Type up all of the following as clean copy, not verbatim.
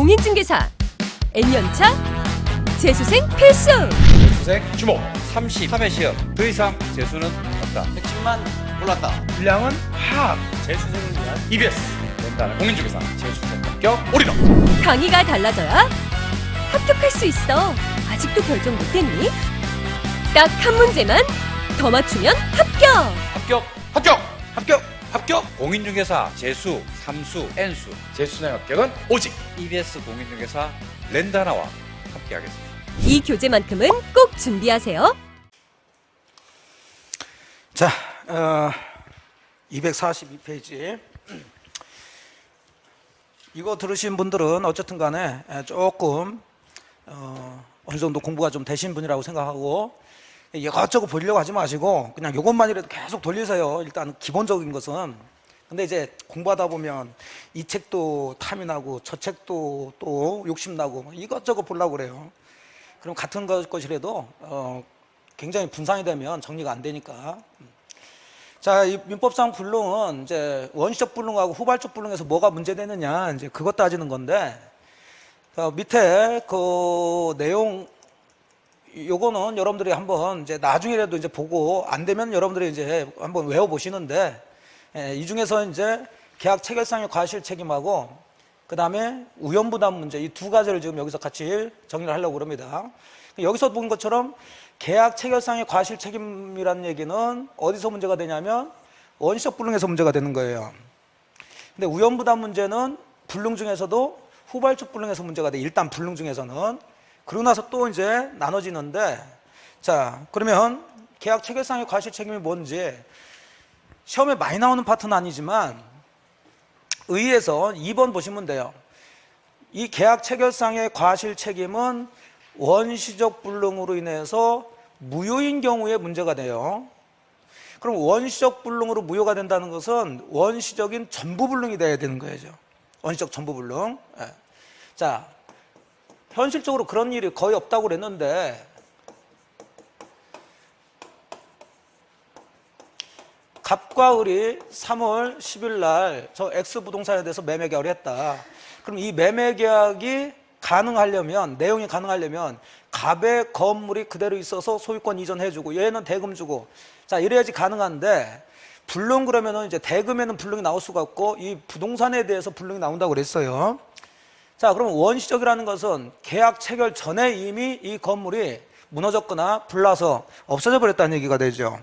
공인중개사 N년차 재수생 필수. 재수생 주목 33회 시험 더 이상 재수는 없다. 핵심만 몰랐다. 분량은 파악. 재수생을 위한 EBS 렌탈 공인중개사 재수생 합격 올인원. 강의가 달라져야 합격할 수 있어. 아직도 결정 못했니? 딱 한 문제만 더 맞추면 합격. 합격. 공인중개사 재수, 삼수, N수 재수생 합격은 오직 EBS 공인중개사 렌다나와 함께하겠습니다. 이 교재만큼은 꼭 준비하세요. 자, 242페이지. 이거 들으신 분들은 어쨌든 간에 조금 어느 정도 공부가 좀 되신 분이라고 생각하고 이것저것 보려고 하지 마시고 그냥 이것만이라도 계속 돌리세요. 일단 기본적인 것은. 근데 이제 공부하다 보면 이 책도 탐이 나고 저 책도 또 욕심나고 이것저것 보려고 그래요. 그럼 같은 것이라도 굉장히 분산이 되면 정리가 안 되니까. 자, 이 민법상 불능은 이제 원시적 불능하고 후발적 불능에서 뭐가 문제되느냐, 이제 그것 따지는 건데, 밑에 그 내용, 요거는 여러분들이 한번 이제 나중에라도 이제 보고 안 되면 여러분들이 이제 한번 외워보시는데, 이 중에서 이제 계약 체결상의 과실 책임하고 그 다음에 우연부담 문제, 이 두 가지를 지금 여기서 같이 정리를 하려고 그럽니다. 여기서 본 것처럼 계약 체결상의 과실 책임이라는 얘기는 어디서 문제가 되냐면 원시적 불능에서 문제가 되는 거예요. 근데 우연부담 문제는 불능 중에서도 후발적 불능에서 문제가 돼. 일단 불능 중에서는. 그러고 나서 또 이제 나눠지는데, 자, 그러면 계약 체결상의 과실 책임이 뭔지 시험에 많이 나오는 파트는 아니지만 의의에서 2번 보시면 돼요. 이 계약 체결상의 과실 책임은 원시적 불능으로 인해서 무효인 경우에 문제가 돼요. 그럼 원시적 불능으로 무효가 된다는 것은 원시적인 전부 불능이 돼야 되는 거죠. 원시적 전부 불능. 네. 자, 현실적으로 그런 일이 거의 없다고 그랬는데 갑과 을이 3월 10일 날 저 X 부동산에 대해서 매매 계약을 했다. 그럼 이 매매 계약이 가능하려면, 내용이 가능하려면 갑의 건물이 그대로 있어서 소유권 이전해주고 얘는 대금 주고, 자, 이래야지 가능한데, 불능 그러면은 이제 대금에는 불능이 나올 수가 없고 이 부동산에 대해서 불능이 나온다고 그랬어요. 자, 그럼 원시적이라는 것은 계약 체결 전에 이미 이 건물이 무너졌거나 불나서 없어져 버렸다는 얘기가 되죠.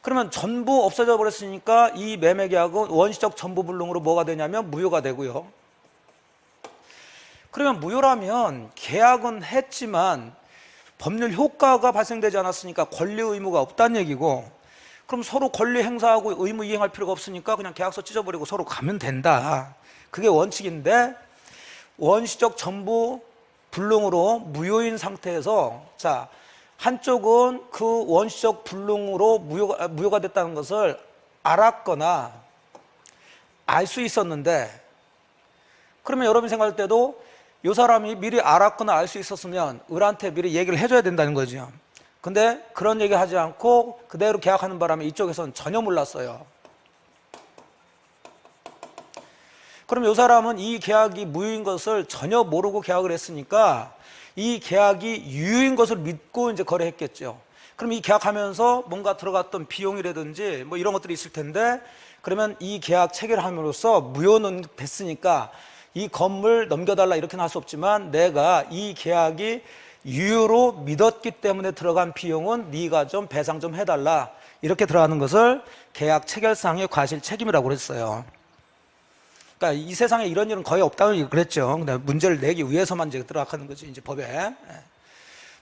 그러면 전부 없어져 버렸으니까 이 매매 계약은 원시적 전부 불능으로 뭐가 되냐면 무효가 되고요. 그러면 무효라면 계약은 했지만 법률 효과가 발생되지 않았으니까 권리 의무가 없다는 얘기고, 그럼 서로 권리 행사하고 의무 이행할 필요가 없으니까 그냥 계약서 찢어버리고 서로 가면 된다. 그게 원칙인데, 원시적 전부 불능으로 무효인 상태에서, 자, 한쪽은 그 원시적 불능으로 무효가 됐다는 것을 알았거나 알 수 있었는데, 그러면 여러분이 생각할 때도 이 사람이 미리 알았거나 알 수 있었으면 을한테 미리 얘기를 해줘야 된다는 거죠. 근데 그런 얘기 하지 않고 그대로 계약하는 바람에 이쪽에서는 전혀 몰랐어요. 그럼 이 사람은 이 계약이 무효인 것을 전혀 모르고 계약을 했으니까 이 계약이 유효인 것을 믿고 이제 거래했겠죠. 그럼 이 계약하면서 뭔가 들어갔던 비용이라든지 뭐 이런 것들이 있을 텐데, 그러면 이 계약 체결함으로써 무효는 됐으니까 이 건물 넘겨달라 이렇게는 할 수 없지만 내가 이 계약이 유효로 믿었기 때문에 들어간 비용은 네가 좀 배상 좀 해달라, 이렇게 들어가는 것을 계약 체결상의 과실 책임이라고 그랬어요. 그러니까 이 세상에 이런 일은 거의 없다고 그랬죠. 근데 문제를 내기 위해서만 이제 들어가는 거지, 이제 법에.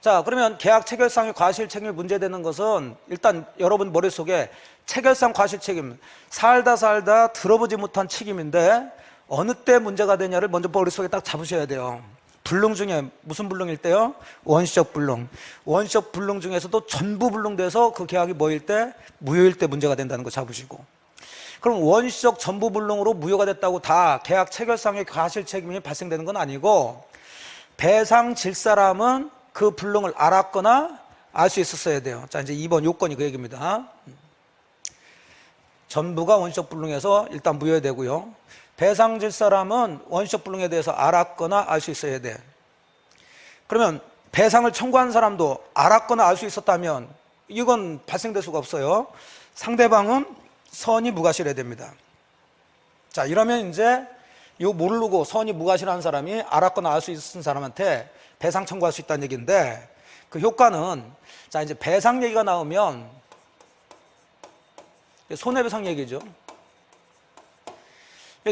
자, 그러면 계약 체결상의 과실 책임이 문제되는 것은 일단 여러분 머릿속에 체결상 과실 책임, 살다 들어보지 못한 책임인데 어느 때 문제가 되냐를 먼저 머릿속에 딱 잡으셔야 돼요. 불능 중에 무슨 불능일 때요? 원시적 불능. 원시적 불능 중에서도 전부 불능돼서 그 계약이 뭐일 때? 무효일 때 문제가 된다는 거 잡으시고. 그럼 원시적 전부 불능으로 무효가 됐다고 다 계약 체결상의 과실 책임이 발생되는 건 아니고, 배상 질 사람은 그 불능을 알았거나 알 수 있었어야 돼요. 자, 이제 2번 요건이 그 얘기입니다. 전부가 원시적 불능해서 일단 무효되고요. 배상 질 사람은 원시적 불능에 대해서 알았거나 알 수 있어야 돼. 그러면 배상을 청구한 사람도 알았거나 알 수 있었다면 이건 발생될 수가 없어요. 상대방은 선이 무과실해야 됩니다. 자, 이러면 이제 이거 모르고 선이 무과실한 사람이 알았거나 알 수 있는 사람한테 배상 청구할 수 있다는 얘기인데, 그 효과는, 자, 이제 배상 얘기가 나오면 손해배상 얘기죠.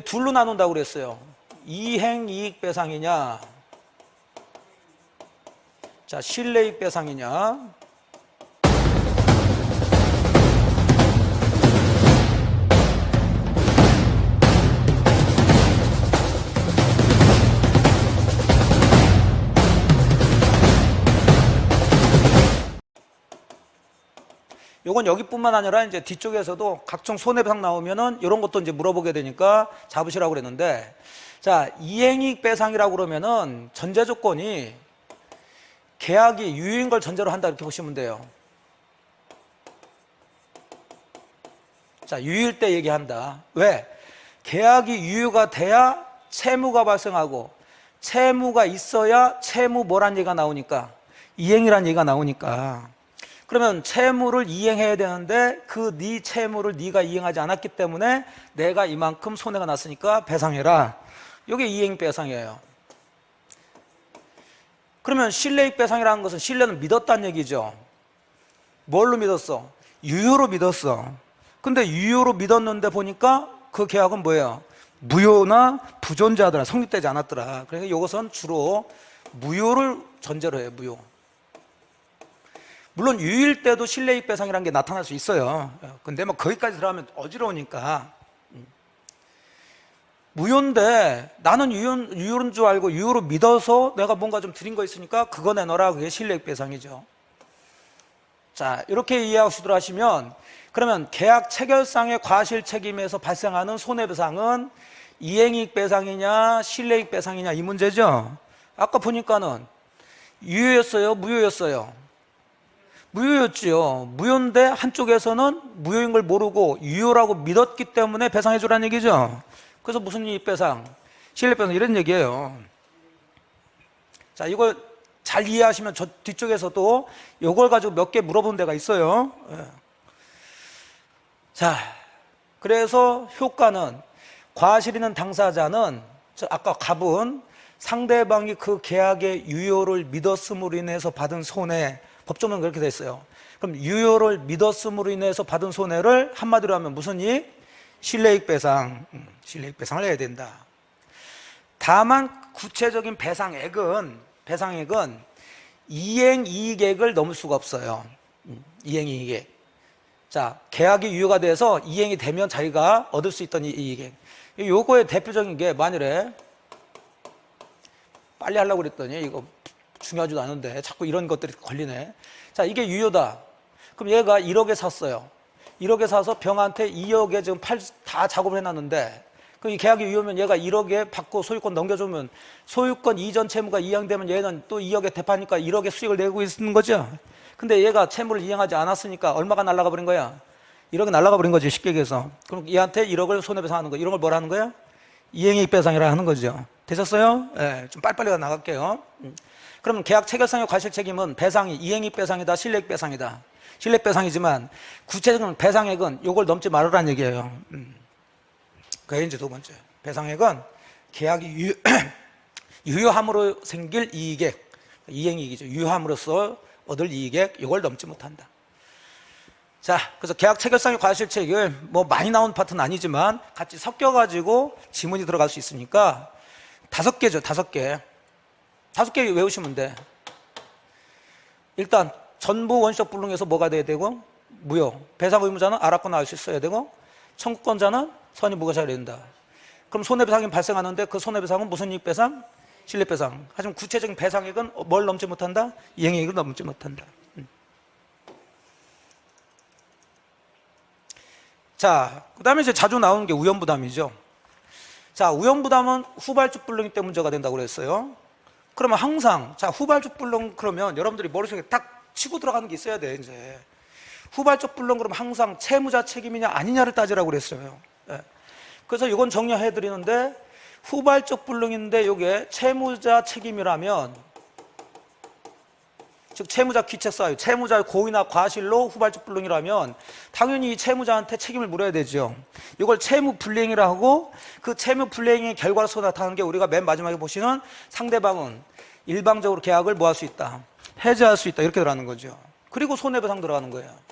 둘로 나눈다고 그랬어요. 이행이익배상이냐, 자, 실내이익배상이냐. 요건 여기뿐만 아니라 이제 뒤쪽에서도 각종 손해배상 나오면은 이런 것도 이제 물어보게 되니까 잡으시라고 그랬는데, 자, 이행이익 배상이라고 그러면은 전제 조건이 계약이 유효인 걸 전제로 한다 이렇게 보시면 돼요. 자, 유효일 때 얘기한다. 왜? 계약이 유효가 돼야 채무가 발생하고, 채무가 있어야 채무 뭐란 얘기가 나오니까, 이행이란 얘기가 나오니까. 그러면 채무를 이행해야 되는데 그 네 채무를 네가 이행하지 않았기 때문에 내가 이만큼 손해가 났으니까 배상해라. 이게 이행이익 배상이에요. 그러면 실내이익 배상이라는 것은 신뢰는 믿었다는 얘기죠. 뭘로 믿었어? 유효로 믿었어. 근데 유효로 믿었는데 보니까 그 계약은 뭐예요? 무효나 부존재하더라. 성립되지 않았더라. 그래서 이것은 주로 무효를 전제로 해요. 무효. 물론 유효일 때도 실내이익 배상이라는 게 나타날 수 있어요. 근데 뭐 거기까지 들어가면 어지러우니까. 무효인데 나는 유효인 줄 알고 유효로 믿어서 내가 뭔가 좀 드린 거 있으니까 그거 내놔라. 그게 실내이익 배상이죠. 자, 이렇게 이해하시도록 하시면, 그러면 계약 체결상의 과실 책임에서 발생하는 손해배상은 이행이익 배상이냐 실내이익 배상이냐 이 문제죠. 아까 보니까는 유효였어요, 무효였어요? 무효였지요. 무효인데 한쪽에서는 무효인 걸 모르고 유효라고 믿었기 때문에 배상해 주라는 얘기죠. 그래서 무슨 이익 배상, 실내 배상 이런 얘기예요. 자, 이걸 잘 이해하시면 저 뒤쪽에서도 이걸 가지고 몇 개 물어보는 데가 있어요. 자, 그래서 효과는, 과실 있는 당사자는 아까 갑은 상대방이 그 계약의 유효를 믿었음으로 인해서 받은 손해, 법조문은 그렇게 됐어요. 그럼 유효를 믿었음으로 인해서 받은 손해를 한마디로 하면 무슨 이익? 실내이익 배상. 실내이익 배상을 해야 된다. 다만 구체적인 배상액은 이행이익액을 넘을 수가 없어요. 이행이익액. 자, 계약이 유효가 돼서 이행이 되면 자기가 얻을 수 있던 이익액. 요거의 대표적인 게, 만일에 빨리 하려고 그랬더니 이거 중요하지도 않은데 자꾸 이런 것들이 걸리네. 자, 이게 유효다. 그럼 얘가 1억에 샀어요. 1억에 사서 병한테 2억에 지금 다 작업을 해놨는데, 그럼 이 계약이 유효면 얘가 1억에 받고 소유권 넘겨주면 소유권 이전 채무가 이행되면 얘는 또 2억에 대파니까 1억의 수익을 내고 있는 거죠. 근데 얘가 채무를 이행하지 않았으니까 얼마가 날아가 버린 거야? 1억이 날아가 버린 거지, 쉽게 얘기해서. 그럼 얘한테 1억을 손해배상하는 거, 이런 걸 뭐라 하는 거야? 이행이익 배상이라 하는 거죠. 되셨어요? 네, 좀 빨리빨리 나갈게요. 그러면 계약 체결상의 과실 책임은 배상이 이행이익 배상이다, 실내이익 배상이다. 실내이익 배상이지만 구체적인 배상액은 요걸 넘지 말으라는 얘기예요. 그게 이제 두 번째. 배상액은 계약이 유효함으로 생길 이익액, 이행이익이죠. 유효함으로써 얻을 이익액, 요걸 넘지 못한다. 자, 그래서 계약 체결상의 과실 책임, 뭐 많이 나온 파트는 아니지만 같이 섞여가지고 지문이 들어갈 수 있으니까 5개죠, 5개. 5개 외우시면 돼. 일단 전부 원시적 불능에서 뭐가 돼야 되고? 무효. 배상 의무자는 알았거나 알 수 있어야 되고, 청구권자는 선이 무과실해야 된다. 그럼 손해배상이 발생하는데 그 손해배상은 무슨 이익 배상? 실내배상. 하지만 구체적인 배상액은 뭘 넘지 못한다? 이행이익을 넘지 못한다. 자, 그 다음에 이제 자주 나오는 게 우연부담이죠. 자, 우연부담은 후발주 불능 때 문제가 된다고 그랬어요. 그러면 항상, 자, 후발주 불능 그러면 여러분들이 머릿속에 딱 치고 들어가는 게 있어야 돼, 이제. 후발적 불능 그러면 항상 채무자 책임이냐 아니냐를 따지라고 그랬어요. 예. 그래서 이건 정리해 드리는데, 후발적 불능인데 이게 채무자 책임이라면, 즉 채무자 귀책 사유, 채무자의 고의나 과실로 후발적 불능이라면 당연히 이 채무자한테 책임을 물어야 되죠. 이걸 채무 불이행이라 하고, 그 채무 불이행의 결과로서 나타나는 게 우리가 맨 마지막에 보시는 상대방은 일방적으로 계약을 뭐 할 수 있다, 해지할 수 있다, 이렇게 들어가는 거죠. 그리고 손해배상 들어가는 거예요.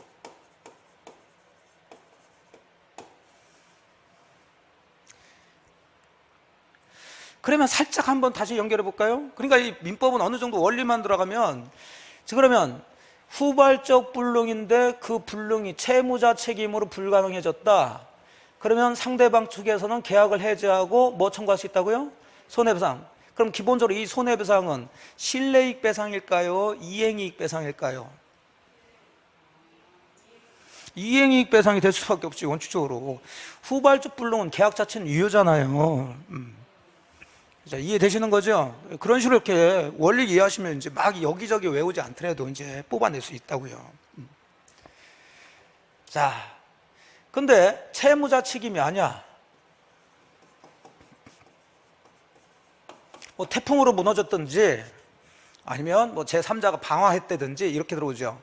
그러면 살짝 한번 다시 연결해 볼까요? 그러니까 이 민법은 어느 정도 원리만 들어가면, 그러면 후발적 불능인데 그 불능이 채무자 책임으로 불가능해졌다. 그러면 상대방 측에서는 계약을 해지하고 뭐 청구할 수 있다고요? 손해배상. 그럼 기본적으로 이 손해배상은 실내이익 배상일까요? 이행이익 배상일까요? 이행이익 배상이 될 수밖에 없지, 원칙적으로. 후발적 불능은 계약 자체는 유효잖아요. 자, 이해되시는 거죠? 그런 식으로 이렇게 원리 이해하시면 이제 막 여기저기 외우지 않더라도 이제 뽑아낼 수 있다고요. 자, 근데 채무자 책임이 아니야. 뭐 태풍으로 무너졌든지 아니면 뭐 제3자가 방화했다든지 이렇게 들어오죠.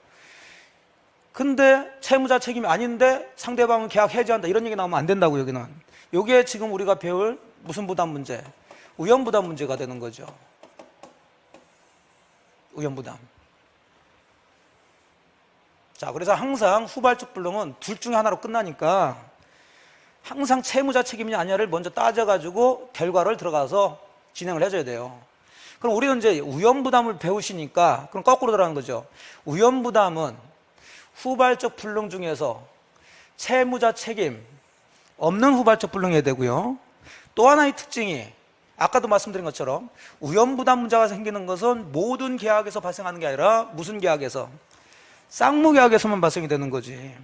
근데 채무자 책임이 아닌데 상대방은 계약 해지한다, 이런 얘기 나오면 안 된다고. 여기는 요게 지금 우리가 배울 무슨 부담 문제? 우연부담 문제가 되는 거죠. 우연부담. 자, 그래서 항상 후발적 불능은 둘 중에 하나로 끝나니까 항상 채무자 책임이 아니냐를 먼저 따져가지고 결과를 들어가서 진행을 해줘야 돼요. 그럼 우리는 이제 우연부담을 배우시니까 그럼 거꾸로 들어가는 거죠. 우연부담은 후발적 불능 중에서 채무자 책임 없는 후발적 불능이어야 되고요. 또 하나의 특징이, 아까도 말씀드린 것처럼 우연부담 문제가 생기는 것은 모든 계약에서 발생하는 게 아니라 무슨 계약에서? 쌍무계약에서만 발생이 되는 거지.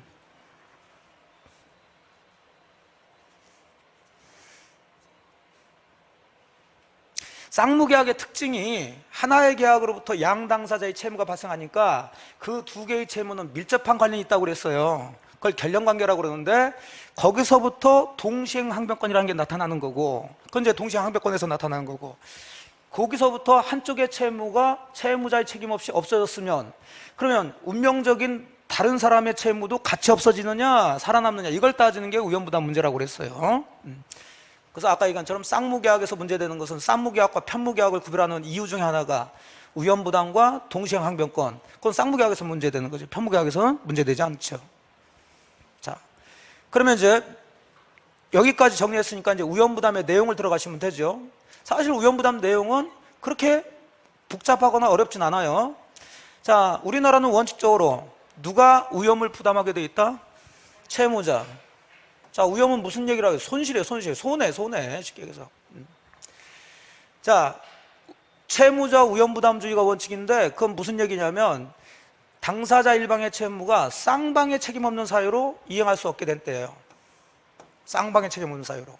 쌍무계약의 특징이 하나의 계약으로부터 양 당사자의 채무가 발생하니까 그 두 개의 채무는 밀접한 관련이 있다고 그랬어요. 그걸 결련관계라고 그러는데, 거기서부터 동시행항변권이라는 게 나타나는 거고, 그건 이제 동시행항변권에서 나타나는 거고, 거기서부터 한쪽의 채무가 채무자의 책임 없이 없어졌으면, 그러면 운명적인 다른 사람의 채무도 같이 없어지느냐 살아남느냐, 이걸 따지는 게 우연부담 문제라고 그랬어요. 그래서 아까 얘기한 것처럼 쌍무계약에서 문제되는 것은 쌍무계약과 편무계약을 구별하는 이유 중에 하나가 우연부담과 동시행항변권, 그건 쌍무계약에서 문제되는 거죠. 편무계약에서는 문제되지 않죠. 자, 그러면 이제 여기까지 정리했으니까 이제 우연부담의 내용을 들어가시면 되죠. 사실 우연부담 내용은 그렇게 복잡하거나 어렵진 않아요. 자, 우리나라는 원칙적으로 누가 위험을 부담하게 돼 있다? 채무자. 자, 위험은 무슨 얘기라고 해요? 손실이에요, 손실. 손해, 쉽게 얘기해서. 자, 채무자 위험부담주의가 원칙인데, 그건 무슨 얘기냐면 당사자 일방의 채무가 쌍방의 책임 없는 사유로 이행할 수 없게 된 때예요. 쌍방의 책임 없는 사유로.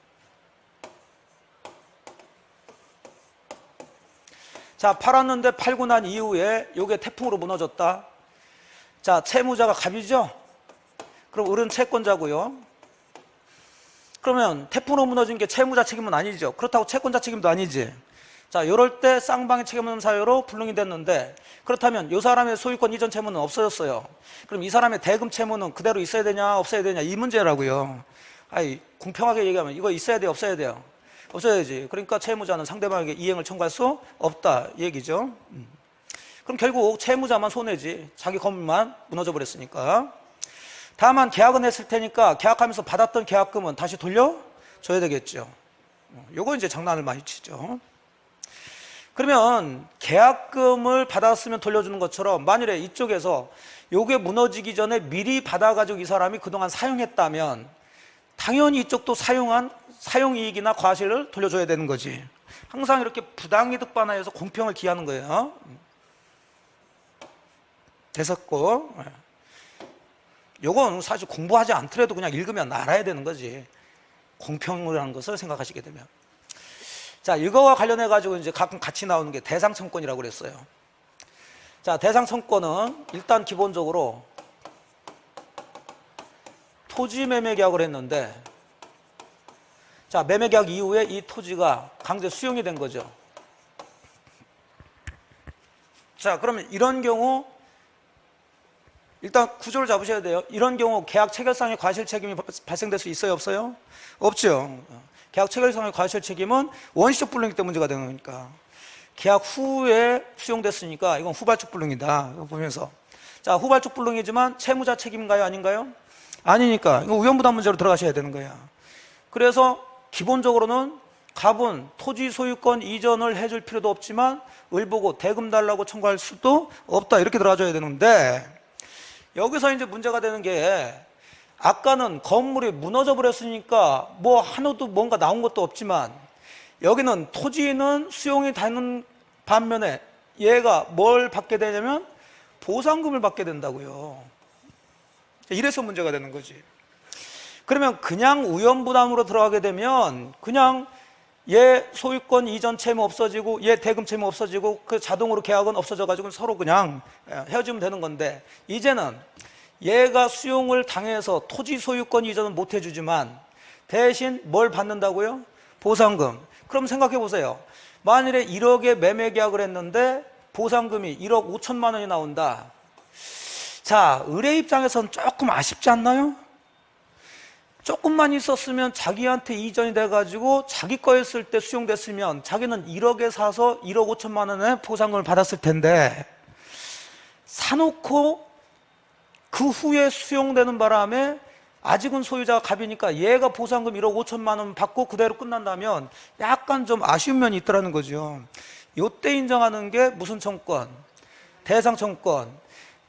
자, 팔았는데 팔고 난 이후에 요게 태풍으로 무너졌다. 자, 채무자가 갑이죠? 그럼 을은 채권자고요. 그러면 태풍으로 무너진 게 채무자 책임은 아니죠. 그렇다고 채권자 책임도 아니지. 자, 이럴 때 쌍방의 책임 없는 사유로 불능이 됐는데, 그렇다면 이 사람의 소유권 이전 채무는 없어졌어요. 그럼 이 사람의 대금 채무는 그대로 있어야 되냐 없어야 되냐, 이 문제라고요. 아이, 공평하게 얘기하면 이거 있어야 돼요 없어야 돼요? 없어야지. 그러니까 채무자는 상대방에게 이행을 청구할 수 없다, 이 얘기죠. 그럼 결국 채무자만 손해지, 자기 건물만 무너져 버렸으니까. 다만 계약은 했을 테니까 계약하면서 받았던 계약금은 다시 돌려줘야 되겠죠. 요거 이제 장난을 많이 치죠. 그러면 계약금을 받았으면 돌려주는 것처럼, 만일에 이쪽에서 요게 무너지기 전에 미리 받아가지고 이 사람이 그동안 사용했다면 당연히 이쪽도 사용한 사용이익이나 과실을 돌려줘야 되는 거지. 항상 이렇게 부당이득 반하여서 공평을 기하는 거예요. 됐었고, 요건 사실 공부하지 않더라도 그냥 읽으면 알아야 되는 거지. 공평이라는 것을 생각하시게 되면. 자, 이거와 관련해 가지고 이제 가끔 같이 나오는 게 대상청권이라고 그랬어요. 자, 대상청권은 일단 기본적으로 토지 매매 계약을 했는데, 자, 매매계약 이후에 이 토지가 강제 수용이 된 거죠. 자, 그러면 이런 경우 일단 구조를 잡으셔야 돼요. 이런 경우 계약 체결상의 과실 책임이 발생될 수 있어요, 없어요? 없죠. 계약 체결상의 과실 책임은 원시적 불능이기 때문에 문제가 되는 거니까. 계약 후에 수용됐으니까 이건 후발적 불능이다. 이거 보면서. 자, 후발적 불능이지만 채무자 책임인가요, 아닌가요? 아니니까 이거 우연부담 문제로 들어가셔야 되는 거야. 그래서 기본적으로는 갑은 토지 소유권 이전을 해줄 필요도 없지만 을 보고 대금 달라고 청구할 수도 없다. 이렇게 들어가줘야 되는데 여기서 이제 문제가 되는 게 아까는 건물이 무너져 버렸으니까 뭐 하나도 뭔가 나온 것도 없지만 여기는 토지는 수용이 되는 반면에 얘가 뭘 받게 되냐면 보상금을 받게 된다고요. 이래서 문제가 되는 거지. 그러면 그냥 우연부담으로 들어가게 되면 그냥 얘 소유권 이전 채무 없어지고 얘 대금 채무 없어지고 그 자동으로 계약은 없어져 가지고 서로 그냥 헤어지면 되는 건데 이제는 얘가 수용을 당해서 토지 소유권 이전은 못 해주지만 대신 뭘 받는다고요? 보상금. 그럼 생각해 보세요. 만일에 1억에 매매 계약을 했는데 보상금이 1억 5천만 원이 나온다. 자, 을의 입장에서는 조금 아쉽지 않나요? 조금만 있었으면 자기한테 이전이 돼가지고 자기 거였을 때 수용됐으면 자기는 1억에 사서 1억 5천만 원의 보상금을 받았을 텐데 사놓고 그 후에 수용되는 바람에 아직은 소유자가 갑이니까 얘가 보상금 1억 5천만 원 받고 그대로 끝난다면 약간 좀 아쉬운 면이 있더라는 거죠. 요때 인정하는 게 무슨 청권? 대상청권.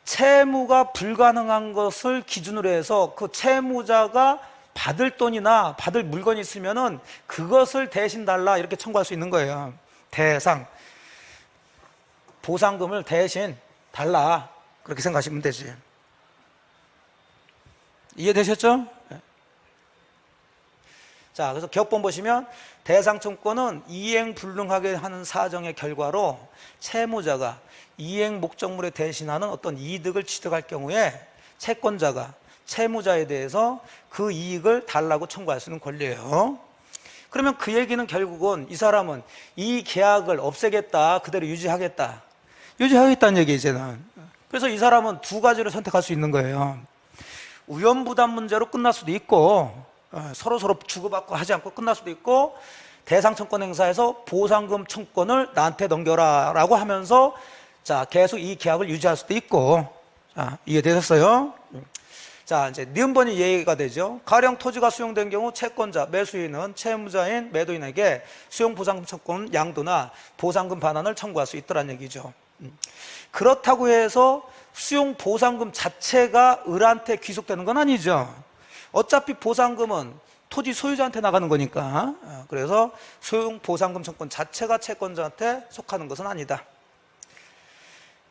채무가 불가능한 것을 기준으로 해서 그 채무자가 받을 돈이나 받을 물건이 있으면은 그것을 대신 달라 이렇게 청구할 수 있는 거예요. 대상. 보상금을 대신 달라. 그렇게 생각하시면 되지. 이해되셨죠? 자, 그래서 개혁본 보시면 대상청권은 이행 불능하게 하는 사정의 결과로 채무자가 이행 목적물에 대신하는 어떤 이득을 취득할 경우에 채권자가 채무자에 대해서 그 이익을 달라고 청구할 수 있는 권리예요. 그러면 그 얘기는 결국은 이 사람은 이 계약을 없애겠다, 그대로 유지하겠다는 얘기 이제는. 그래서 이 사람은 두 가지를 선택할 수 있는 거예요. 우연부담 문제로 끝날 수도 있고 서로 주고받고 하지 않고 끝날 수도 있고 대상청권 행사에서 보상금 청권을 나한테 넘겨라 라고 하면서 자, 계속 이 계약을 유지할 수도 있고. 자, 이해되셨어요? 자, 이제 니은번이 이해가 되죠. 가령 토지가 수용된 경우 채권자, 매수인은 채무자인 매도인에게 수용보상금 청권 양도나 보상금 반환을 청구할 수 있다는 얘기죠. 그렇다고 해서 수용보상금 자체가 을한테 귀속되는 건 아니죠. 어차피 보상금은 토지 소유자한테 나가는 거니까. 그래서 수용보상금 청권 자체가 채권자한테 속하는 것은 아니다.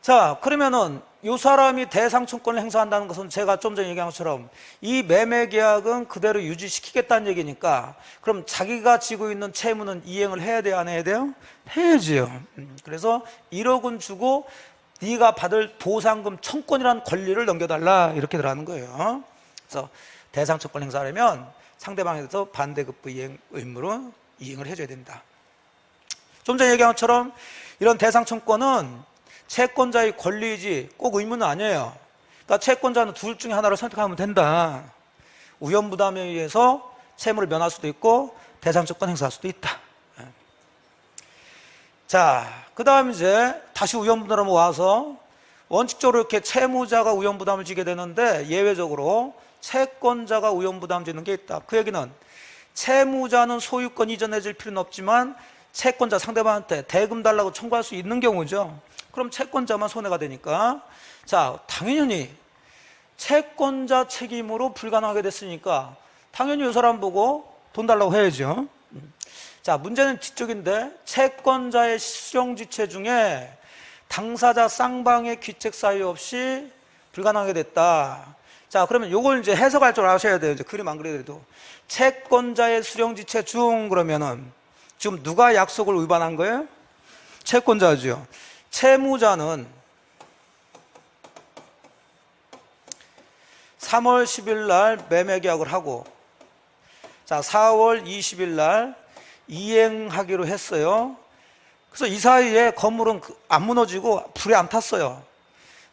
자, 그러면은 이 사람이 대상청권을 행사한다는 것은 제가 좀 전에 얘기한 것처럼 이 매매계약은 그대로 유지시키겠다는 얘기니까 그럼 자기가 지고 있는 채무는 이행을 해야 돼요, 안 해야 돼요? 해야지요. 그래서 1억은 주고 네가 받을 보상금 청권이라는 권리를 넘겨달라 이렇게 들어가는 거예요. 그래서 대상청권 행사하려면 상대방에 대해서 반대급부 이행 의무로 이행을 해줘야 된다. 좀 전에 얘기한 것처럼 이런 대상청권은 채권자의 권리이지 꼭 의무는 아니에요. 그러니까 채권자는 둘 중에 하나를 선택하면 된다. 우연부담에 의해서 채무를 면할 수도 있고 대상청권 행사할 수도 있다. 자, 그 다음 이제 다시 우연부담으로 와서 원칙적으로 이렇게 채무자가 우연부담을 지게 되는데 예외적으로 채권자가 우연부담 지는 게 있다. 그 얘기는 채무자는 소유권 이전해 줄 필요는 없지만 채권자 상대방한테 대금 달라고 청구할 수 있는 경우죠. 그럼 채권자만 손해가 되니까 자, 당연히 채권자 책임으로 불가능하게 됐으니까 당연히 이 사람 보고 돈 달라고 해야죠. 자, 문제는 뒤쪽인데 채권자의 수령지체 중에 당사자 쌍방의 귀책 사유 없이 불가능하게 됐다. 자, 그러면 요걸 이제 해석할 줄 아셔야 돼요. 이제 그림 안 그래도 채권자의 수령지체 중 그러면은 지금 누가 약속을 위반한 거예요? 채권자죠. 채무자는 3월 10일 날 매매 계약을 하고 자, 4월 20일 날 이행하기로 했어요. 그래서 이 사이에 건물은 안 무너지고 불이 안 탔어요.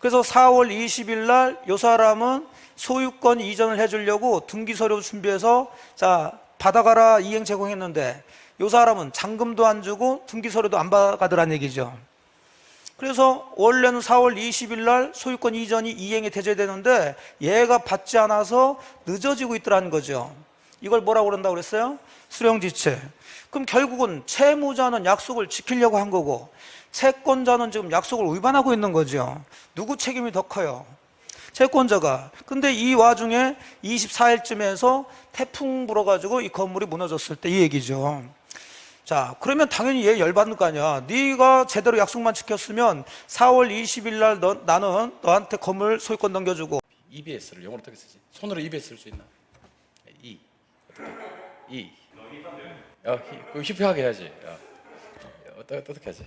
그래서 4월 20일 날 이 사람은 소유권 이전을 해주려고 등기서류 준비해서 자, 받아가라 이행 제공했는데 이 사람은 잔금도 안 주고 등기서류도 안 받아가더란 얘기죠. 그래서 원래는 4월 20일 날 소유권 이전이 이행이 되줘야 되는데 얘가 받지 않아서 늦어지고 있더라는 거죠. 이걸 뭐라고 그런다고 그랬어요? 수령지체. 그럼 결국은 채무자는 약속을 지키려고 한 거고 채권자는 지금 약속을 위반하고 있는 거죠. 누구 책임이 더 커요? 채권자가. 근데 이 와중에 24일쯤에서 태풍 불어가지고 이 건물이 무너졌을 때 이 얘기죠. 자, 그러면 당연히 얘 열받는 거 아니야. 네가 제대로 약속만 지켰으면 4월 20일 날 나는 너한테 건물 소유권 넘겨주고. EBS를 영어로 어떻게 쓰지? 손으로 EBS 쓸 수 있나? E. 어떻게? E. 그럼 휘표하게 해야지. 어떻게 하지?